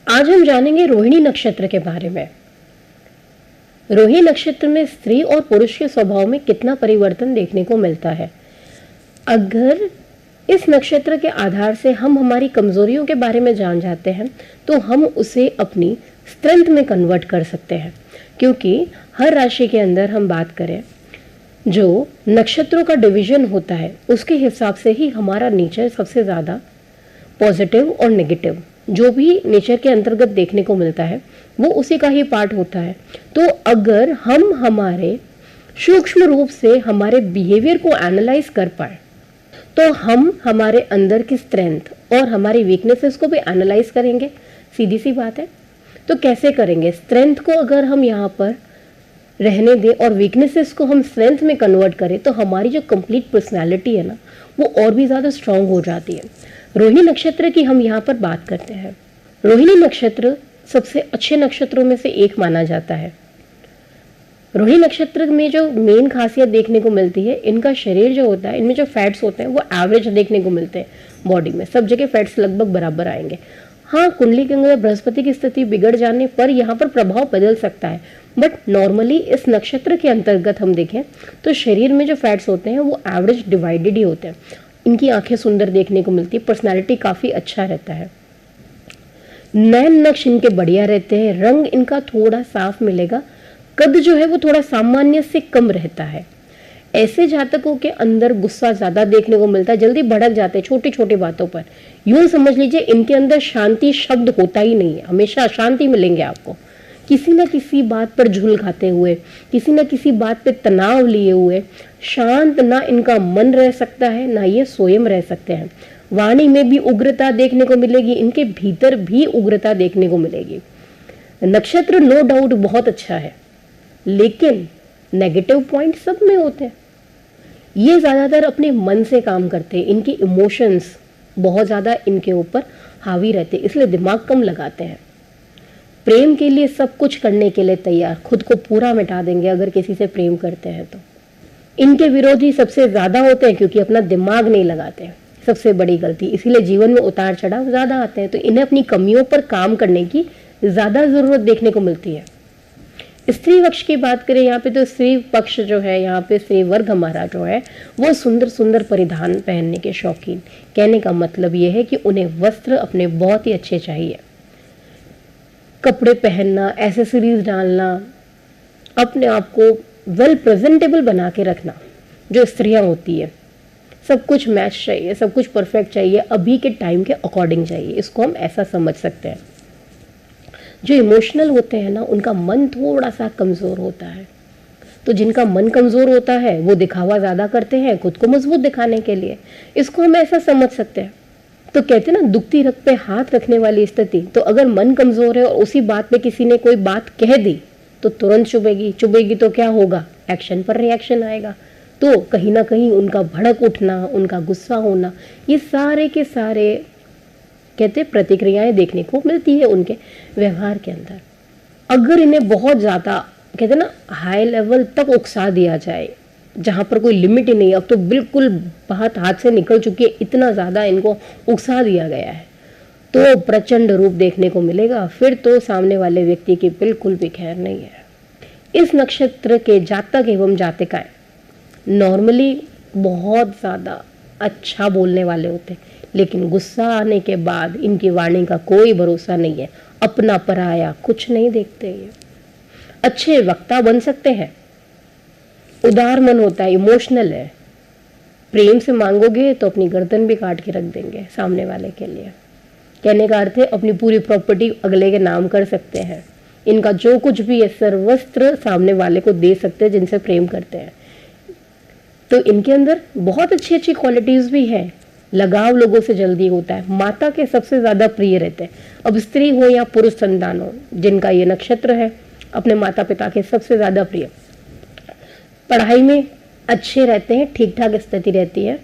आज हम जानेंगे रोहिणी नक्षत्र के बारे में। रोहिणी नक्षत्र में स्त्री और पुरुष के स्वभाव में कितना परिवर्तन देखने को मिलता है। अगर इस नक्षत्र के आधार से हम हमारी कमजोरियों के बारे में जान जाते हैं तो हम उसे अपनी स्ट्रेंथ में कन्वर्ट कर सकते हैं, क्योंकि हर राशि के अंदर हम बात करें जो नक्षत्रों का डिवीजन होता है उसके हिसाब से ही हमारा नेचर सबसे ज़्यादा पॉजिटिव और नेगेटिव जो भी नेचर के अंतर्गत देखने को मिलता है वो उसी का ही पार्ट होता है। तो अगर हम हमारे सूक्ष्म रूप से हमारे बिहेवियर को एनालाइज कर पाए तो हम हमारे अंदर की स्ट्रेंथ और हमारी वीकनेसेस को भी एनालाइज करेंगे। सीधी सी बात है। तो कैसे करेंगे? स्ट्रेंथ को अगर हम यहाँ पर रहने दें और वीकनेसेस को हम स्ट्रेंथ में कन्वर्ट करें तो हमारी जो कंप्लीट पर्सनालिटी है ना वो और भी ज़्यादा स्ट्रांग हो जाती है। रोहिणी नक्षत्र की हम यहाँ पर बात करते हैं। रोहिणी नक्षत्र सबसे अच्छे नक्षत्रों में से एक माना जाता है। रोहिणी नक्षत्र में जो मेन खासियत देखने को मिलती है, इनका शरीर जो होता है, इनमें जो फैट्स होते हैं वो एवरेज देखने को मिलते हैं। बॉडी में सब जगह फैट्स लगभग बराबर आएंगे। हाँ, कुंडली के अंदर बृहस्पति की स्थिति बिगड़ जाने पर यहाँ पर प्रभाव बदल सकता है, बट नॉर्मली इस नक्षत्र के अंतर्गत हम देखें तो शरीर में जो फैट्स होते हैं वो एवरेज डिवाइडेड ही होते हैं। इनकी आंखें सुंदर देखने को मिलती है, पर्सनालिटी काफ़ी अच्छा रहता है, नैन नक्श इनके बढ़िया रहते हैं, रंग इनका थोड़ा साफ मिलेगा, कद जो है वो थोड़ा सामान्य से कम रहता है। ऐसे जातकों के अंदर गुस्सा ज़्यादा देखने को मिलता है, जल्दी भड़क जाते हैं छोटी छोटी बातों पर। यूं समझ लीजिए इनके अंदर शांति शब्द होता ही नहीं है, हमेशा अशांति मिलेंगे आपको। किसी न किसी बात पर झुल खाते हुए, किसी न किसी बात पे तनाव लिए हुए, शांत ना इनका मन रह सकता है ना ये स्वयं रह सकते हैं। वाणी में भी उग्रता देखने को मिलेगी, इनके भीतर भी उग्रता देखने को मिलेगी। नक्षत्र नो डाउट बहुत अच्छा है, लेकिन नेगेटिव पॉइंट सब में होते हैं। ये ज़्यादातर अपने मन से काम करते हैं, इनकी इमोशंस बहुत ज़्यादा इनके ऊपर हावी रहते हैं, इसलिए दिमाग कम लगाते हैं। प्रेम के लिए सब कुछ करने के लिए तैयार, खुद को पूरा मिटा देंगे अगर किसी से प्रेम करते हैं तो। इनके विरोधी सबसे ज़्यादा होते हैं क्योंकि अपना दिमाग नहीं लगाते हैं, सबसे बड़ी गलती। इसीलिए जीवन में उतार चढ़ाव ज़्यादा आते हैं, तो इन्हें अपनी कमियों पर काम करने की ज़्यादा ज़रूरत देखने को मिलती है। स्त्री पक्ष की बात करें यहाँ पे तो स्त्री पक्ष जो है, यहाँ पे स्त्री वर्ग हमारा जो है वो सुंदर सुंदर परिधान पहनने के शौकीन। कहने का मतलब ये है कि उन्हें वस्त्र अपने बहुत ही अच्छे चाहिए, कपड़े पहनना, एसेसरीज डालना, अपने आप को वेल प्रेजेंटेबल बना के रखना। जो स्त्रियां होती है सब कुछ मैच चाहिए, सब कुछ परफेक्ट चाहिए, अभी के टाइम के अकॉर्डिंग चाहिए, इसको हम ऐसा समझ सकते हैं। जो इमोशनल होते हैं ना उनका मन थोड़ा सा कमज़ोर होता है, तो जिनका मन कमज़ोर होता है वो दिखावा ज़्यादा करते हैं खुद को मजबूत दिखाने के लिए, इसको हम ऐसा समझ सकते हैं। तो कहते हैं ना दुखती रग पे हाथ रखने वाली स्थिति। तो अगर मन कमज़ोर है और उसी बात पे किसी ने कोई बात कह दी तो तुरंत चुभेगी, चुभेगी तो क्या होगा? एक्शन पर रिएक्शन आएगा। तो कहीं ना कहीं उनका भड़क उठना, उनका गुस्सा होना, ये सारे के सारे कहते प्रतिक्रियाएं देखने को मिलती है उनके व्यवहार के अंदर। अगर इन्हें बहुत ज़्यादा कहते ना हाई लेवल तक उकसा दिया जाए जहाँ पर कोई लिमिट ही नहीं, अब तो बिल्कुल बात हाथ से निकल चुकी है, इतना ज़्यादा इनको उकसा दिया गया है तो प्रचंड रूप देखने को मिलेगा। फिर तो सामने वाले व्यक्ति की बिल्कुल भी खैर नहीं है। इस नक्षत्र के जातक एवं जातिकाएं नॉर्मली बहुत ज़्यादा अच्छा बोलने वाले होते हैं, लेकिन गुस्सा आने के बाद इनकी वाणी का कोई भरोसा नहीं है, अपना पराया कुछ नहीं देखते। ये अच्छे वक्ता बन सकते हैं, उदार मन होता है, इमोशनल है, प्रेम से मांगोगे तो अपनी गर्दन भी काट के रख देंगे सामने वाले के लिए। कहने का अर्थ है अपनी पूरी प्रॉपर्टी अगले के नाम कर सकते हैं। इनका जो कुछ भी है सर्वस्त्र सामने वाले को दे सकते हैं जिनसे प्रेम करते हैं। तो इनके अंदर बहुत अच्छी अच्छी क्वालिटीज भी है। लगाव लोगों से जल्दी होता है, माता के सबसे ज्यादा प्रिय रहते हैं। अब स्त्री हो या पुरुष संतान हो, जिनका ये नक्षत्र है अपने माता पिता के सबसे ज्यादा प्रिय। पढ़ाई में अच्छे रहते हैं, ठीक ठाक स्थिति रहती है।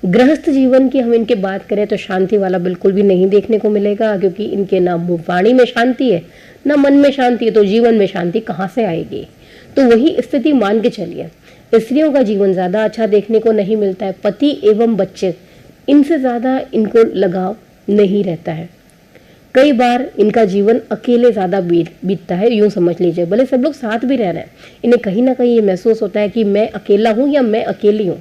गृहस्थ जीवन की हम इनके बात करें तो शांति वाला बिल्कुल भी नहीं देखने को मिलेगा, क्योंकि इनके ना वाणी में शांति है ना मन में शांति है, तो जीवन में शांति कहाँ से आएगी। तो वही स्थिति मान के चलिए। स्त्रियों का जीवन ज़्यादा अच्छा देखने को नहीं मिलता है। पति एवं बच्चे, इनसे ज़्यादा इनको लगाव नहीं रहता है। कई बार इनका जीवन अकेले ज़्यादा बीतता है, यूं समझ लीजिए। भले सब लोग साथ भी रह रहे हैं, इन्हें कहीं ना कहीं ये महसूस होता है कि मैं अकेला हूं या मैं अकेली हूं।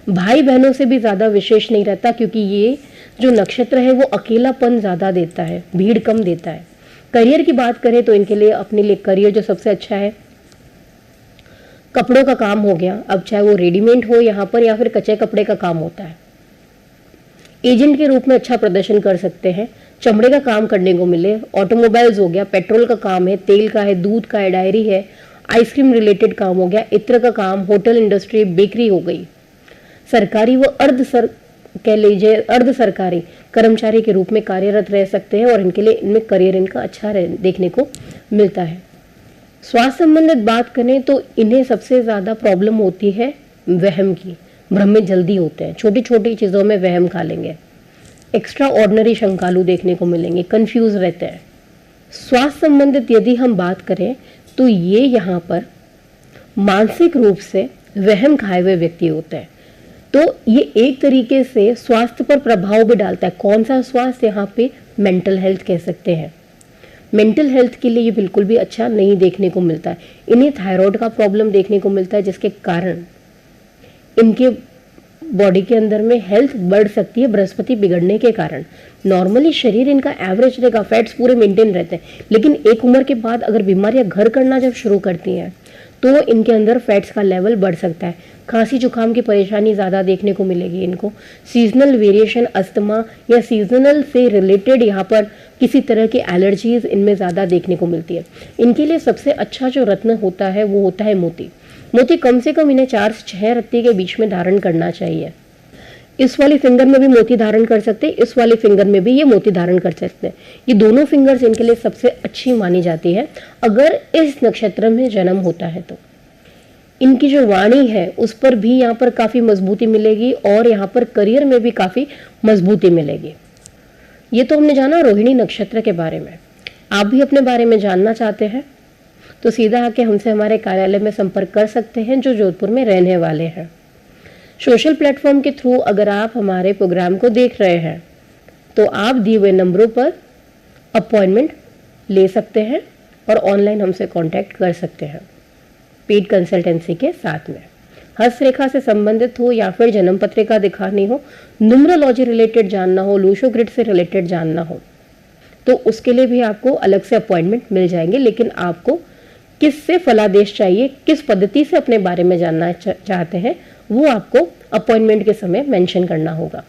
भाई बहनों से भी ज़्यादा विशेष नहीं रहता, क्योंकि ये जो नक्षत्र है वो अकेलापन ज़्यादा देता है, भीड़ कम देता है। करियर की बात करें तो इनके लिए, अपने लिए करियर जो सबसे अच्छा है, कपड़ों का काम हो गया, अब चाहे वो रेडीमेड हो यहाँ पर या फिर कच्चे कपड़े का काम होता है। एजेंट के रूप में अच्छा प्रदर्शन कर सकते हैं, चमड़े का काम करने को मिले, ऑटोमोबाइल्स हो गया, पेट्रोल का काम है, तेल का है, दूध का है, डायरी है, आइसक्रीम रिलेटेड काम हो गया, इत्र का काम, होटल इंडस्ट्री, बेकरी हो गई। सरकारी व कह लीजिए अर्ध सरकारी कर्मचारी के रूप में कार्यरत रह सकते हैं और इनके लिए इनमें करियर इनका अच्छा देखने को मिलता है। स्वास्थ्य संबंधित बात करें तो इन्हें सबसे ज़्यादा प्रॉब्लम होती है वहम की, भ्रम में जल्दी होते हैं, छोटी छोटी चीज़ों में वहम खा लेंगे, एक्स्ट्रा ऑर्डिनरी शंकालु देखने को मिलेंगे, कंफ्यूज रहते हैं। स्वास्थ्य संबंधित यदि हम बात करें तो ये यहाँ पर मानसिक रूप से वहम खाए हुए व्यक्ति होते हैं, तो ये एक तरीके से स्वास्थ्य पर प्रभाव भी डालता है। कौन सा स्वास्थ्य? यहाँ पे मेंटल हेल्थ कह सकते हैं। मेंटल हेल्थ के लिए ये बिल्कुल भी अच्छा नहीं देखने को मिलता है। इन्हें थायराइड का प्रॉब्लम देखने को मिलता है, जिसके कारण इनके बॉडी के अंदर में हेल्थ बढ़ सकती है बृहस्पति बिगड़ने के कारण। नॉर्मली शरीर इनका एवरेज रहेगा, फैट्स पूरे मेंटेन रहते हैं, लेकिन एक उम्र के बाद अगर बीमारियां घर करना जब शुरू करती हैं तो इनके अंदर फैट्स का लेवल बढ़ सकता है। खांसी जुकाम की परेशानी ज़्यादा देखने को मिलेगी इनको। सीजनल वेरिएशन, अस्थमा या सीजनल से रिलेटेड यहाँ पर किसी तरह की एलर्जीज इनमें ज़्यादा देखने को मिलती है। इनके लिए सबसे अच्छा जो रत्न होता है वो होता है मोती। मोती कम से कम इन्हें 4 से 6 रत्ती के बीच में धारण करना चाहिए। इस वाली फिंगर में भी मोती धारण कर सकते हैं, इस वाली फिंगर में भी ये मोती धारण कर सकते हैं। ये दोनों फिंगर्स इनके लिए सबसे अच्छी मानी जाती है अगर इस नक्षत्र में जन्म होता है तो। इनकी जो वाणी है उस पर भी यहाँ पर काफ़ी मजबूती मिलेगी और यहाँ पर करियर में भी काफ़ी मजबूती मिलेगी। ये तो हमने जाना रोहिणी नक्षत्र के बारे में। आप भी अपने बारे में जानना चाहते हैं तो सीधा आके हमसे हमारे कार्यालय में संपर्क कर सकते हैं, जो जोधपुर में रहने वाले हैं। सोशल प्लेटफॉर्म के थ्रू अगर आप हमारे प्रोग्राम को देख रहे हैं तो आप दिए हुए नंबरों पर अपॉइंटमेंट ले सकते हैं और ऑनलाइन हमसे कांटेक्ट कर सकते हैं पेड कंसल्टेंसी के साथ में। हस्तरेखा से संबंधित हो या फिर जन्म पत्रिका दिखानी हो, न्यूमरोलॉजी रिलेटेड जानना हो, लूशो ग्रिड से रिलेटेड जानना हो, तो उसके लिए भी आपको अलग से अपॉइंटमेंट मिल जाएंगे। लेकिन आपको किससे फलादेश चाहिए, किस पद्धति से अपने बारे में जानना चाहते हैं, वो आपको अपॉइंटमेंट के समय मेंशन करना होगा।